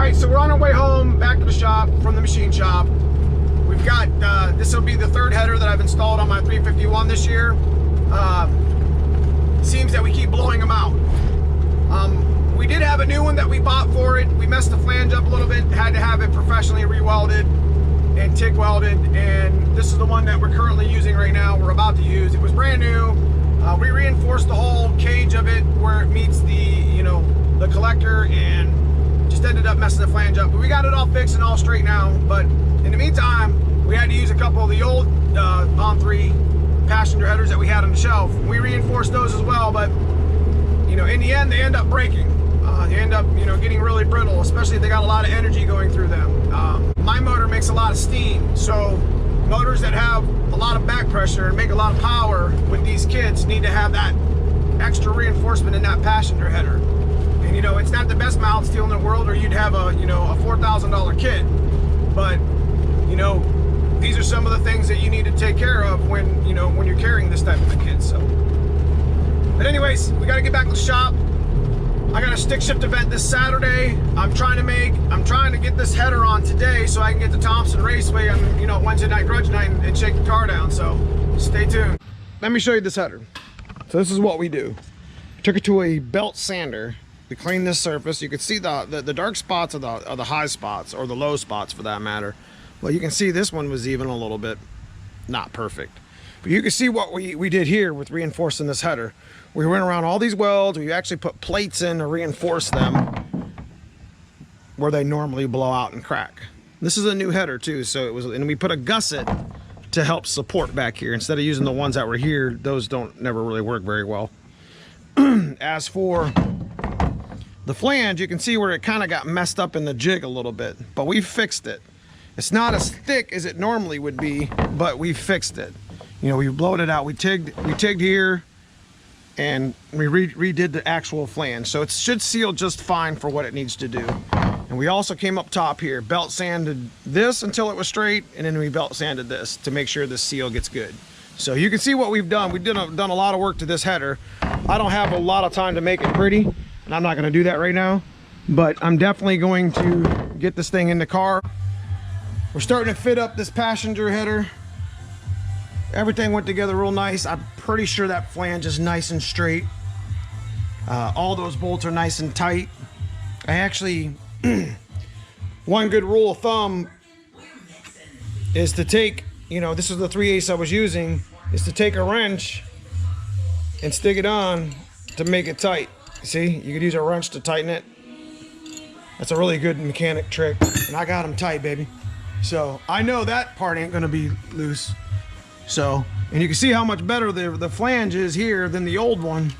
right, so we're on our way home, back to the shop, from the machine shop. We've got, this will be the third header that I've installed on my 351 this year. Seems that we keep blowing them out. We did have a new one that we bought for it. We messed the flange up a little bit, had to have it professionally re-welded and TIG welded, and this is the one that we're currently using right now, we're about to use. It was brand new. We reinforced the whole cage of it where it meets the, you know, the collector, and just ended up messing the flange up. But we got it all fixed and all straight now. But in the meantime, we had to use a couple of the old On3 passenger headers that we had on the shelf. We reinforced those as well, but you know, in the end, they end up breaking. They end up, you know, getting really brittle, especially if they got a lot of energy going through them. My motor makes a lot of steam, so motors that have a lot of back pressure and make a lot of power with these kits need to have that extra reinforcement in that passenger header. And you know, it's not the best mount steel in the world, or you'd have a, you know, a $4,000 kit, but you know, these are some of the things that you need to take care of when, you know, when you're carrying this type of a kit. So, but anyways, we got to get back to the shop. I got a stick shift event this Saturday. I'm trying to get this header on today so I can get to Thompson Raceway on, you know, Wednesday night Grudge night and shake the car down. So stay tuned. Let me show you this header. So this is what we do. We took it to a belt sander. We cleaned this surface. You can see the dark spots are the high spots, or the low spots for that matter. Well, you can see this one was even a little bit not perfect. But you can see what we did here with reinforcing this header. We went around all these welds. We actually put plates in to reinforce them where they normally blow out and crack. This is a new header too, so it was, and we put a gusset to help support back here. Instead of using the ones that were here, those never really work very well. As for the flange, you can see where it kind of got messed up in the jig a little bit, but we fixed it. It's not as thick as it normally would be, but we fixed it. You know, we blowed it out. We tigged here, and we redid the actual flange. So it should seal just fine for what it needs to do. And we also came up top here, belt sanded this until it was straight, and then we belt sanded this to make sure the seal gets good. So you can see what we've done. We've done a lot of work to this header. I don't have a lot of time to make it pretty, and I'm not gonna do that right now, but I'm definitely going to get this thing in the car. We're starting to fit up this passenger header. Everything went together real nice. I'm pretty sure that flange is nice and straight. All those bolts are nice and tight. I actually, one good rule of thumb is to take, you know, this is the 3/8 I was using, is to take a wrench and stick it on to make it tight. See, you could use a wrench to tighten it. That's a really good mechanic trick, and I got them tight, baby. So I know that part ain't gonna be loose. So, and you can see how much better the flange is here than the old one,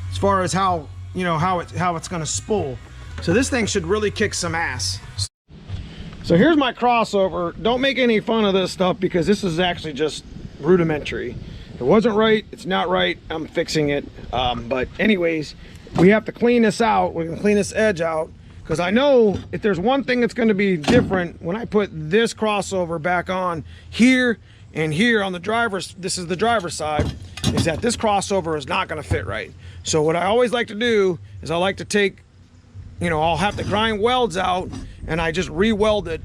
as far as how, you know, how it's gonna spool. So this thing should really kick some ass. So here's my crossover. Don't make any fun of this stuff, because this is actually just rudimentary. It wasn't right, it's not right, I'm fixing it. But anyways, we have to clean this out. We're gonna clean this edge out, because I know if there's one thing that's going to be different when I put this crossover back on here and here on the driver's, this is the driver's side, is that this crossover is not going to fit right. So what I always like to do is I like to take, you know, I'll have to grind welds out, and I just re-weld it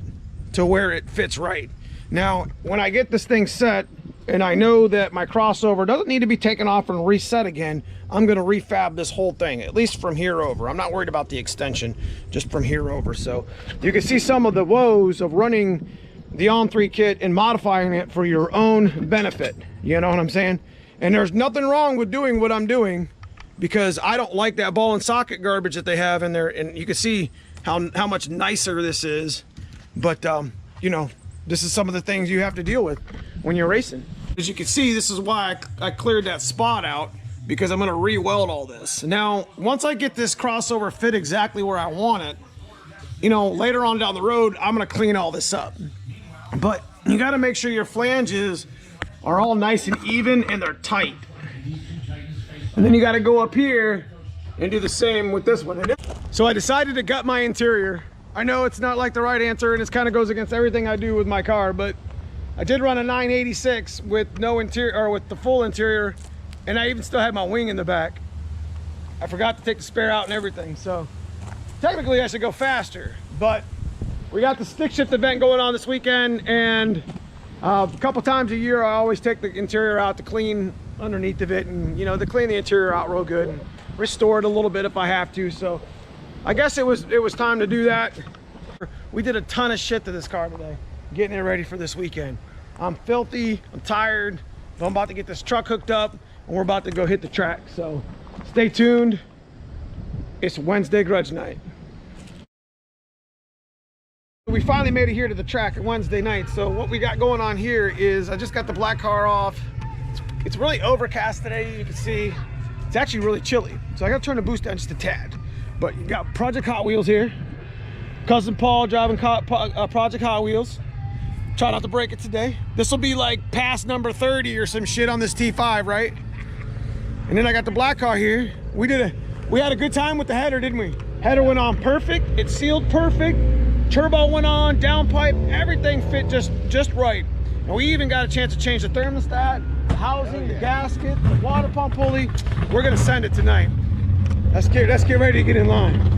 to where it fits right. Now, when I get this thing set, and I know that my crossover doesn't need to be taken off and reset again, I'm gonna refab this whole thing, at least from here over. I'm not worried about the extension, just from here over. So you can see some of the woes of running the On3 kit and modifying it for your own benefit. You know what I'm saying? And there's nothing wrong with doing what I'm doing, because I don't like that ball and socket garbage that they have in there. And you can see how much nicer this is. But you know, this is some of the things you have to deal with when you're racing. As you can see, this is why I cleared that spot out, because I'm gonna re-weld all this. Now, once I get this crossover fit exactly where I want it, you know, later on down the road, I'm gonna clean all this up. But you gotta make sure your flanges are all nice and even and they're tight. And then you gotta go up here and do the same with this one. So I decided to gut my interior. I know it's not like the right answer, and it kind of goes against everything I do with my car, but I did run a 986 with no interior, or with the full interior, and I even still had my wing in the back. I forgot to take the spare out and everything, so technically I should go faster, But we got the stick shift event going on this weekend, and a couple times a year I always take the interior out to clean underneath of it, and you know, to clean the interior out real good and restore it a little bit if I have to. So I guess it was time to do that. We did a ton of shit to this car today, getting it ready for this weekend. I'm filthy, I'm tired, but I'm about to get this truck hooked up and we're about to go hit the track. So stay tuned. It's Wednesday Grudge night. We finally made it here to the track on Wednesday night. So what we got going on here is I just got the black car off. It's really overcast today, you can see. It's actually really chilly. So I gotta turn the boost down just a tad. But you got Project Hot Wheels here. Cousin Paul driving Project Hot Wheels. Try not to break it today. This will be like pass number 30 or some shit on this T5, right? And then I got the black car here. We had a good time with the header, didn't we? Header went on perfect. It sealed perfect. Turbo went on, downpipe, everything fit just right. And we even got a chance to change the thermostat, the housing, the gasket, the water pump pulley. We're gonna send it tonight. Let's get ready to get in line.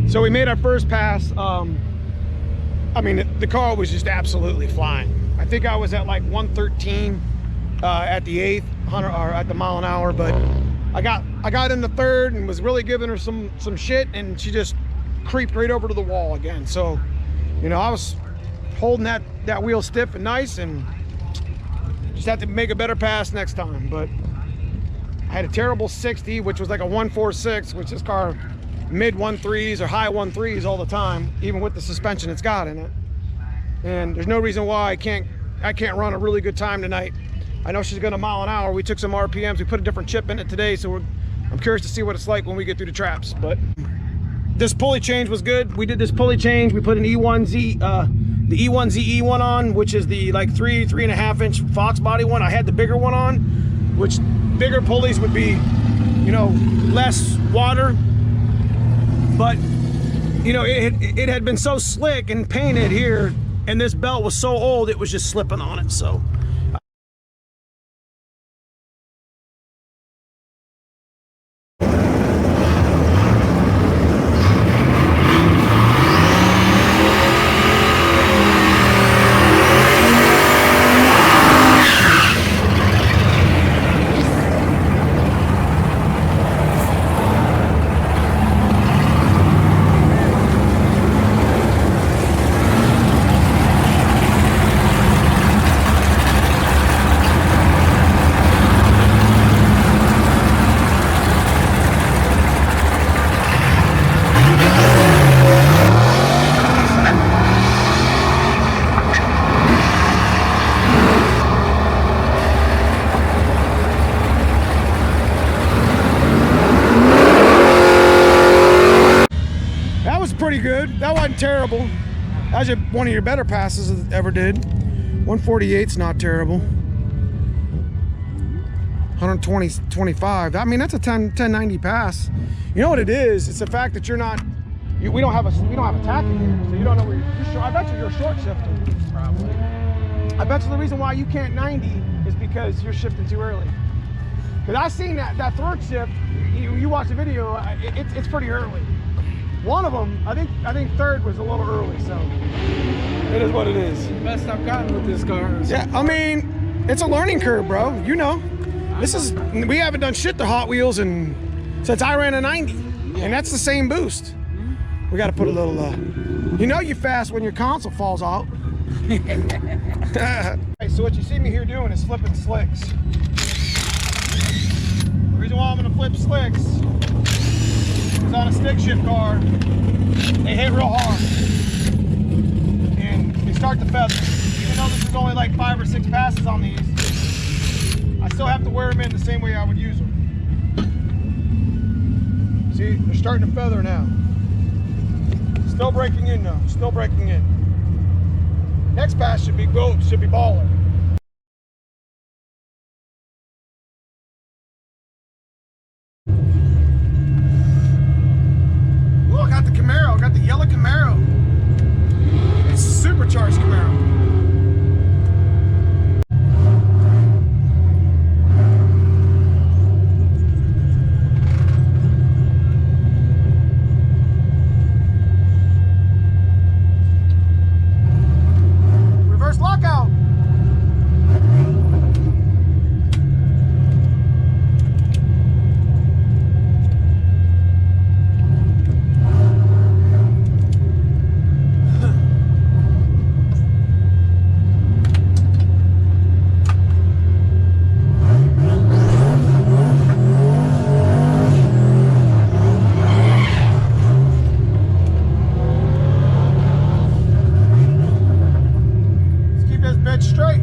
So we made our first pass. I mean, the car was just absolutely flying. I think I was at like 113 at the 8th, or at the mile an hour, but I got in the third and was really giving her some shit, and she just creeped right over to the wall again. So, you know, I was holding that wheel stiff and nice, and just had to make a better pass next time. But I had a terrible 60, which was like a 146, which this car mid 1.3s or high 1.3s all the time, even with the suspension it's got in it. And there's no reason why I can't run a really good time tonight. I know she's going a mile an hour. We took some RPMs. We put a different chip in it today, so I'm curious to see what it's like when we get through the traps. But this pulley change was good. We did this pulley change. We put an E1Z, the E1ZE1 on, which is the like 3.5 inch Foxbody one. I had the bigger one on, which bigger pulleys would be, you know, less water. But, you know, it had been so slick and painted here, and this belt was so old, it was just slipping on it, so. Pretty good. That wasn't terrible. That was one of your better passes I ever did. 148's not terrible. 125. I mean, that's a 1090 pass. You know what it is? It's the fact that we don't have a tack in here, so you don't know where you're short. I bet you're a short shifter. Probably. I bet you the reason why you can't 90 is because you're shifting too early. Because I seen that third shift. You watch the video. It's pretty early. One of them, I think third was a little early, so it is what it is. Best I've gotten with this car. Yeah, I mean, it's a learning curve, bro. You know, we haven't done shit to Hot Wheels since I ran a 90, and that's the same boost. We got to put a little, you know, you fast when your console falls out. Okay, so what you see me here doing is flipping slicks. The reason why I'm gonna flip slicks is on a stick shift car, they hit real hard and they start to feather. Even though this is only like 5 or 6 passes on these, I still have to wear them in the same way I would use them. See, they're starting to feather now. Still breaking in though, still breaking in. Next pass should be baller. Ooh, I got the Camaro, I got the yellow Camaro. It's a supercharged Camaro. Lockout. Straight.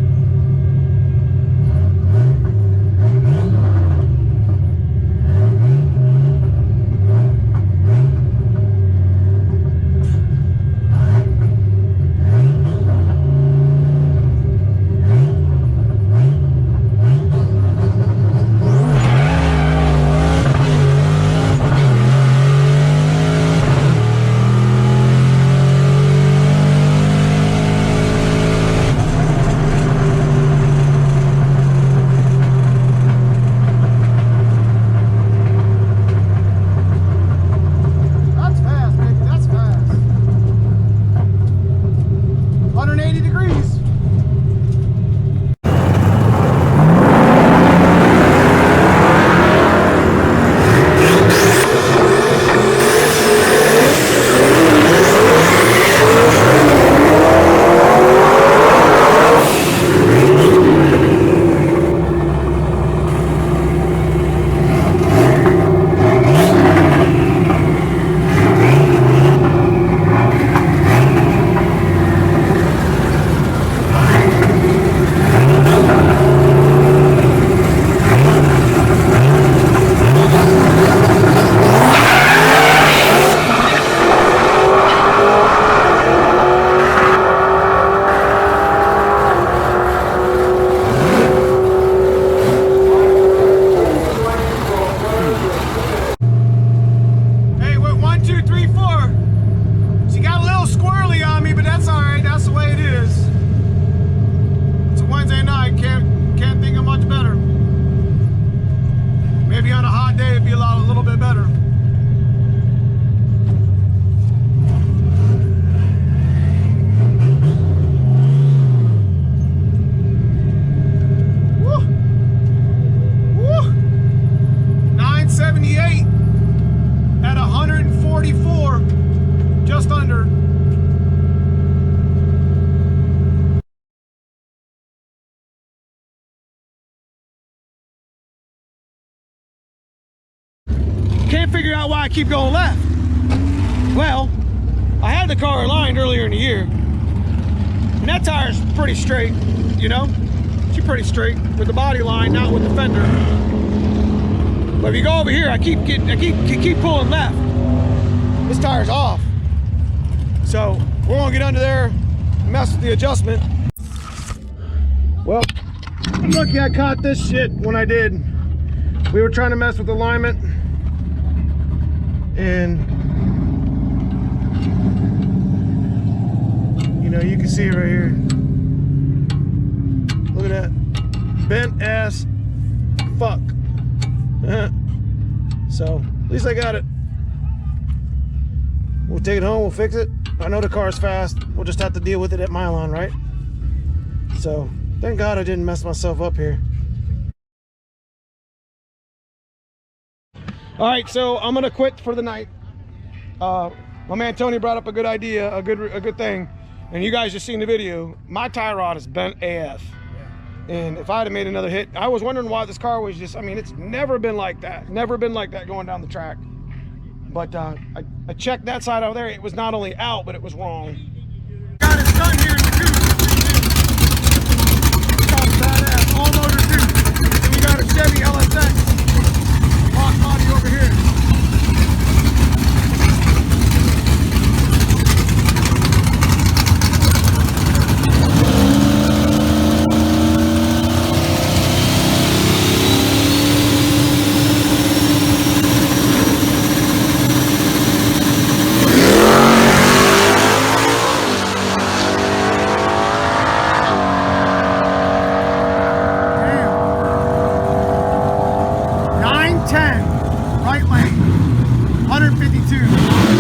Can't figure out why I keep going left. Well, I had the car aligned earlier in the year, and that tire's pretty straight, you know? She's pretty straight with the body line, not with the fender. But if you go over here, I keep pulling left. This tire's off. So we're gonna get under there and mess with the adjustment. Well, I'm lucky I caught this shit when I did. We were trying to mess with alignment, and you know, you can see it right here. Look at that. Bent ass fuck. So at least I got it take it home, we'll fix it. I know the car's fast. We'll just have to deal with it at Milan, right? So, thank God I didn't mess myself up here. All right, so I'm gonna quit for the night. My man Tony brought up a good idea, a good thing, and you guys just seen the video. My tie rod is bent AF, and if I had made another hit, I was wondering why this car was just, I mean, it's never been like that, going down the track. But I checked that side over there. It was not only out, but it was wrong. Got it done here in the coupe. Got a badass all motor coupe. And we got a Chevy LSX Foxbody over here. Right lane, 152.